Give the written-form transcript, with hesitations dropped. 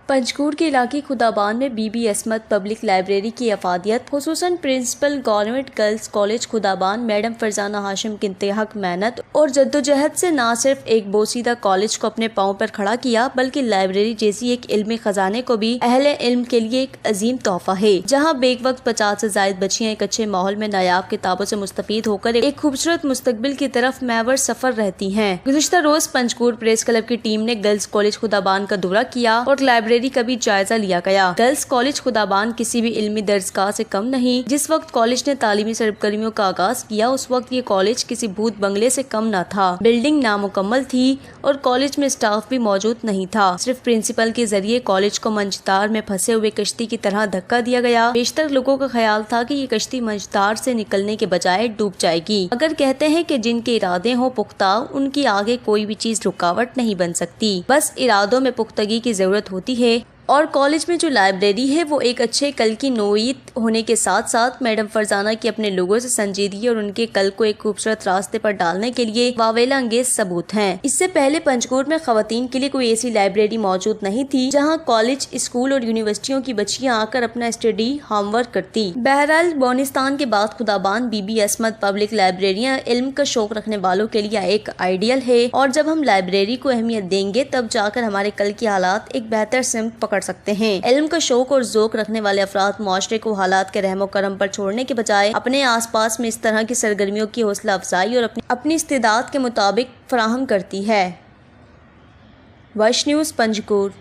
पंजगूर के इलाके खुदाबान में बीबी असमत पब्लिक लाइब्रेरी की अफादियत, खुसूसन प्रिंसिपल गवर्नमेंट गर्ल्स कॉलेज खुदाबान मैडम फरजाना हाशिम की इंतहाक मेहनत और जद्दोजहद से न सिर्फ एक बोसीदा कॉलेज को अपने पांव पर खड़ा किया, बल्कि लाइब्रेरी जैसी एक इल्मी खजाने को भी अहले इल्म के लिए एक अजीम तोहफा है, जहाँ बेक वक्त 50 से जायद बच्चियां एक अच्छे माहौल में नायाब किताबों से मुस्तफीद होकर एक खूबसूरत मुस्तकबिल की तरफ महवर सफर रहती हैं। गुज़िश्ता रोज पंजगूर प्रेस क्लब की टीम ने गर्ल्स कॉलेज खुदाबान का दौरा किया और लाइब्रेरी का भी जायजा लिया गया। गर्ल्स कॉलेज खुदाबान किसी भी इल्मी दर्जगाह से कम नहीं। जिस वक्त कॉलेज ने तालीमी सरगर्मियों का आगाज किया, उस वक्त ये कॉलेज किसी भूत बंगले से कम न था। बिल्डिंग नामुकम्मल थी और कॉलेज में स्टाफ भी मौजूद नहीं था। सिर्फ प्रिंसिपल के जरिए कॉलेज को मंझधार में फंसे हुए कश्ती की तरह धक्का दिया गया। बेशतर लोगों का ख्याल था कि ये कश्ती मंझधार से निकलने के बजाय डूब जाएगी। अगर कहते हैं कि जिनके इरादे हो पुख्ता, उनकी आगे कोई भी चीज रुकावट नहीं बन सकती। बस इरादों में पुख्तगी की जरूरत होती है। और कॉलेज में जो लाइब्रेरी है वो एक अच्छे कल की नोयत होने के साथ साथ मैडम फरजाना की अपने लोगों से संजीदगी और उनके कल को एक खूबसूरत रास्ते पर डालने के लिए वावेला अंगेज सबूत हैं। इससे पहले पंजगूर में खवातीन के लिए कोई ऐसी लाइब्रेरी मौजूद नहीं थी जहां कॉलेज, स्कूल और यूनिवर्सिटियों की बच्चियां आकर अपना स्टडी होमवर्क करती। बहरहाल बोनिस्तान के बाद खुदाबान बीबी असमत पब्लिक लाइब्रेरियां इल्म का शौक रखने वालों के लिए एक आइडियल है, और जब हम लाइब्रेरी को अहमियत देंगे तब जाकर हमारे कल के हालात एक बेहतर सिमत पकड़ सकते हैं। इल्म का शौक और ज़ौक रखने वाले अफराद मुआशरे को हालात के रहमो करम पर छोड़ने के बजाय अपने आस पास में इस तरह की सरगर्मियों की हौसला अफजाई और अपनी इस्तेदाद के मुताबिक फराहम करती है। वश न्यूज़ पंजगूर।